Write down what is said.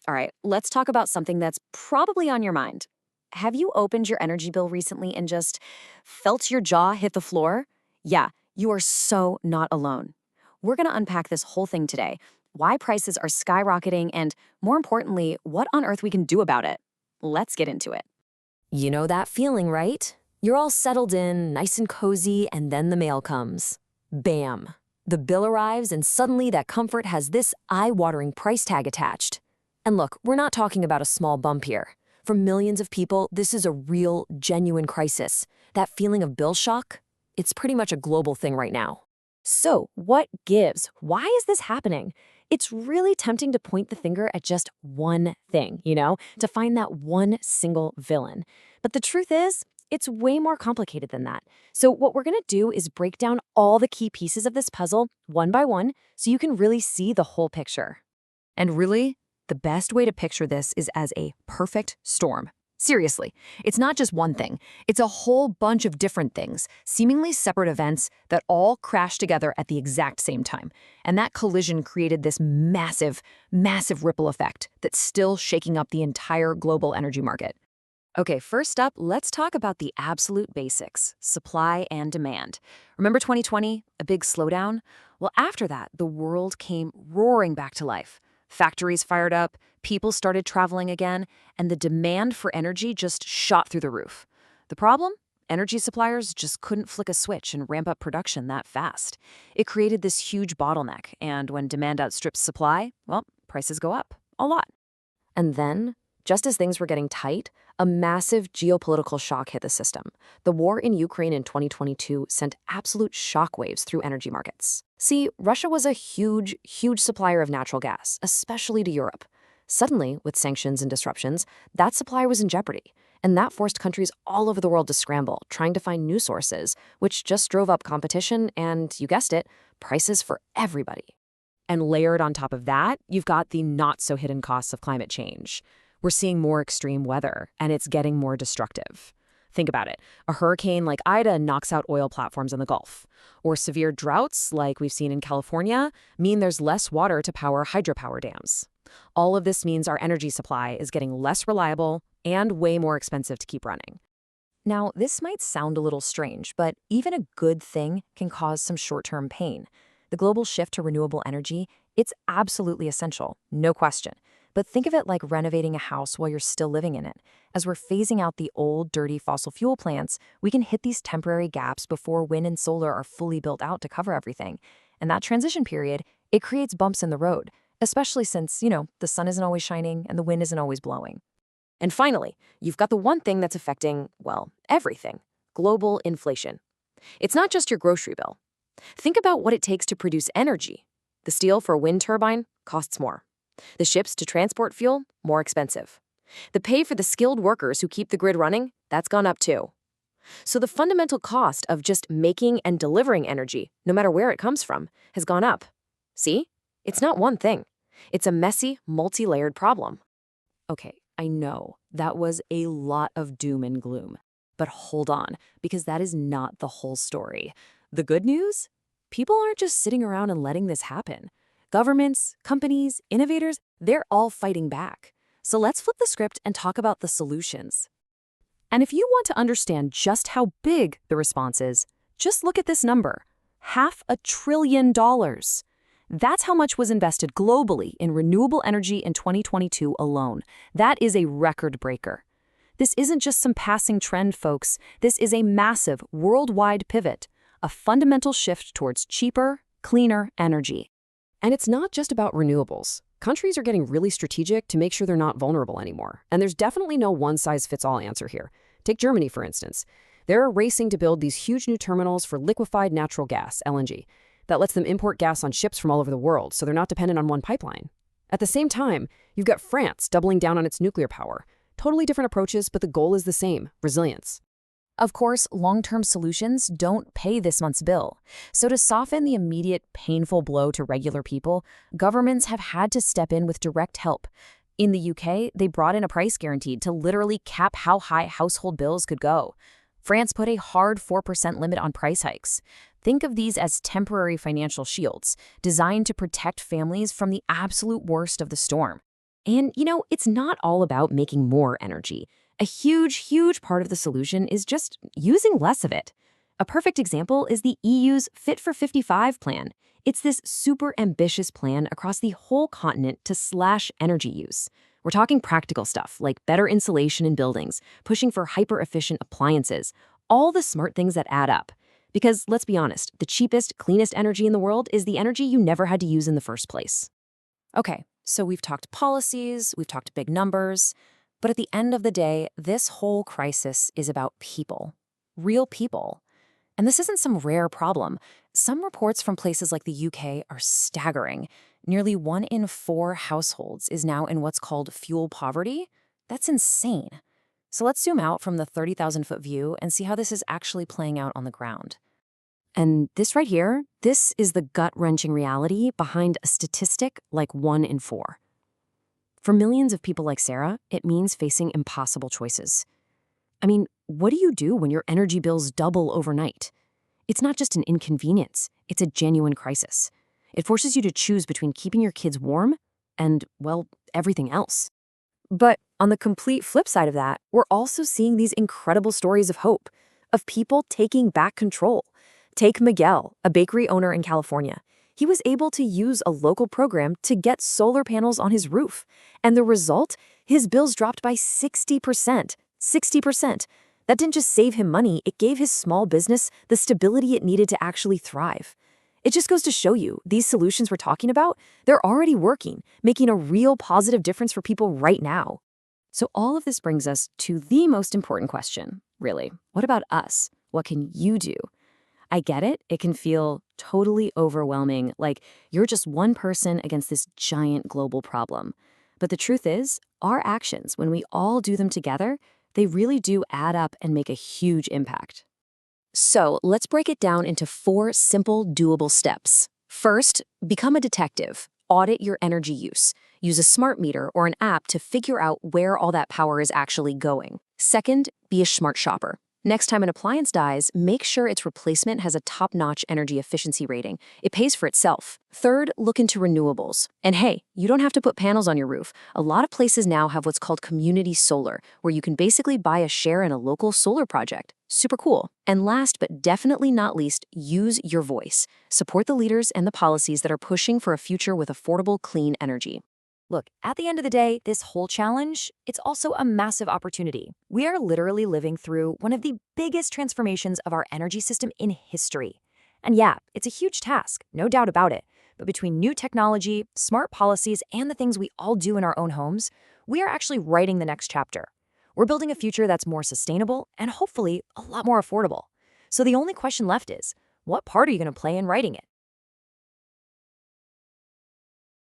All right, let's talk about something that's probably on your mind. Have you opened your energy bill recently and just felt your jaw hit the floor? Yeah, you are so not alone. We're going to unpack this whole thing today, why prices are skyrocketing, and more importantly, what on earth we can do about it. Let's get into it. You know that feeling, right? You're all settled in, nice and cozy, and then the mail comes. Bam! The bill arrives, and suddenly that comfort has this eye-watering price tag attached. And look, we're not talking about a small bump here. For millions of people, this is a real, genuine crisis. That feeling of bill shock? It's pretty much a global thing right now. So, what gives? Why is this happening? It's really tempting to point the finger at just one thing, to find that one single villain. But the truth is, it's way more complicated than that. So, what we're going to do is break down all the key pieces of this puzzle one by one so you can really see the whole picture. And really, the best way to picture this is as a perfect storm. Seriously, it's not just one thing. It's a whole bunch of different things, seemingly separate events that all crash together at the exact same time. And that collision created this massive, massive ripple effect that's still shaking up the entire global energy market. Okay, first up, let's talk about the absolute basics, supply and demand. Remember 2020, a big slowdown? Well, after that, the world came roaring back to life. Factories fired up, people started traveling again, and the demand for energy just shot through the roof. The problem? Energy suppliers just couldn't flick a switch and ramp up production that fast. It created this huge bottleneck, and when demand outstrips supply, well, prices go up a lot. And then, just as things were getting tight, a massive geopolitical shock hit the system. The war in Ukraine in 2022 sent absolute shockwaves through energy markets. See, Russia was a huge, huge supplier of natural gas, especially to Europe. Suddenly, with sanctions and disruptions, that supply was in jeopardy, and that forced countries all over the world to scramble, trying to find new sources, which just drove up competition and, you guessed it, prices for everybody. And layered on top of that, you've got the not-so-hidden costs of climate change. We're seeing more extreme weather, and it's getting more destructive. Think about it. A hurricane like Ida knocks out oil platforms in the Gulf. Or severe droughts, like we've seen in California, mean there's less water to power hydropower dams. All of this means our energy supply is getting less reliable and way more expensive to keep running. Now, this might sound a little strange, but even a good thing can cause some short-term pain. The global shift to renewable energy, it's absolutely essential, no question. But think of it like renovating a house while you're still living in it. As we're phasing out the old, dirty fossil fuel plants, we can hit these temporary gaps before wind and solar are fully built out to cover everything. And that transition period, it creates bumps in the road, especially since, the sun isn't always shining and the wind isn't always blowing. And finally, you've got the one thing that's affecting, well, everything: global inflation. It's not just your grocery bill. Think about what it takes to produce energy. The steel for a wind turbine costs more. The ships to transport fuel, more expensive. The pay for the skilled workers who keep the grid running, that's gone up too. So the fundamental cost of just making and delivering energy, no matter where it comes from, has gone up. See? It's not one thing. It's a messy, multi-layered problem. Okay, I know that was a lot of doom and gloom. But hold on, because that is not the whole story. The good news? People aren't just sitting around and letting this happen. Governments, companies, innovators, they're all fighting back. So let's flip the script and talk about the solutions. And if you want to understand just how big the response is, just look at this number: $500 billion. That's how much was invested globally in renewable energy in 2022 alone. That is a record breaker. This isn't just some passing trend, folks. This is a massive worldwide pivot, a fundamental shift towards cheaper, cleaner energy. And it's not just about renewables. Countries are getting really strategic to make sure they're not vulnerable anymore. And there's definitely no one-size-fits-all answer here. Take Germany, for instance. They're racing to build these huge new terminals for liquefied natural gas, LNG, that lets them import gas on ships from all over the world, so they're not dependent on one pipeline. At the same time, you've got France doubling down on its nuclear power. Totally different approaches, but the goal is the same: resilience. Of course, long-term solutions don't pay this month's bill. So to soften the immediate, painful blow to regular people, governments have had to step in with direct help. In the UK, they brought in a price guarantee to literally cap how high household bills could go. France put a hard 4% limit on price hikes. Think of these as temporary financial shields, designed to protect families from the absolute worst of the storm. And, it's not all about making more energy. A huge, huge part of the solution is just using less of it. A perfect example is the EU's Fit for 55 plan. It's this super ambitious plan across the whole continent to slash energy use. We're talking practical stuff like better insulation in buildings, pushing for hyper-efficient appliances, all the smart things that add up. Because let's be honest, the cheapest, cleanest energy in the world is the energy you never had to use in the first place. Okay, so we've talked policies, we've talked big numbers, but at the end of the day, this whole crisis is about people. Real people. And this isn't some rare problem. Some reports from places like the UK are staggering. Nearly 1 in 4 households is now in what's called fuel poverty. That's insane. So let's zoom out from the 30,000-foot view and see how this is actually playing out on the ground. And this right here, this is the gut-wrenching reality behind a statistic like 1 in 4. For millions of people like Sarah, it means facing impossible choices. I mean, what do you do when your energy bills double overnight? It's not just an inconvenience, it's a genuine crisis. It forces you to choose between keeping your kids warm and, well, everything else. But on the complete flip side of that, we're also seeing these incredible stories of hope, of people taking back control. Take Miguel, a bakery owner in California. He was able to use a local program to get solar panels on his roof. And the result? His bills dropped by 60%. 60%. That didn't just save him money, it gave his small business the stability it needed to actually thrive. It just goes to show you, these solutions we're talking about, they're already working, making a real positive difference for people right now. So all of this brings us to the most important question, really. What about us? What can you do? I get it. It can feel totally overwhelming, like you're just one person against this giant global problem. But the truth is, our actions, when we all do them together, they really do add up and make a huge impact. So let's break it down into 4 simple, doable steps. First, become a detective. Audit your energy use. Use a smart meter or an app to figure out where all that power is actually going. Second, be a smart shopper. Next time an appliance dies, make sure its replacement has a top-notch energy efficiency rating. It pays for itself. Third, look into renewables. And hey, you don't have to put panels on your roof. A lot of places now have what's called community solar, where you can basically buy a share in a local solar project. Super cool. And last but definitely not least, use your voice. Support the leaders and the policies that are pushing for a future with affordable, clean energy. Look, at the end of the day, this whole challenge, it's also a massive opportunity. We are literally living through one of the biggest transformations of our energy system in history. And yeah, it's a huge task, no doubt about it. But between new technology, smart policies, and the things we all do in our own homes, we are actually writing the next chapter. We're building a future that's more sustainable and hopefully a lot more affordable. So the only question left is, what part are you going to play in writing it?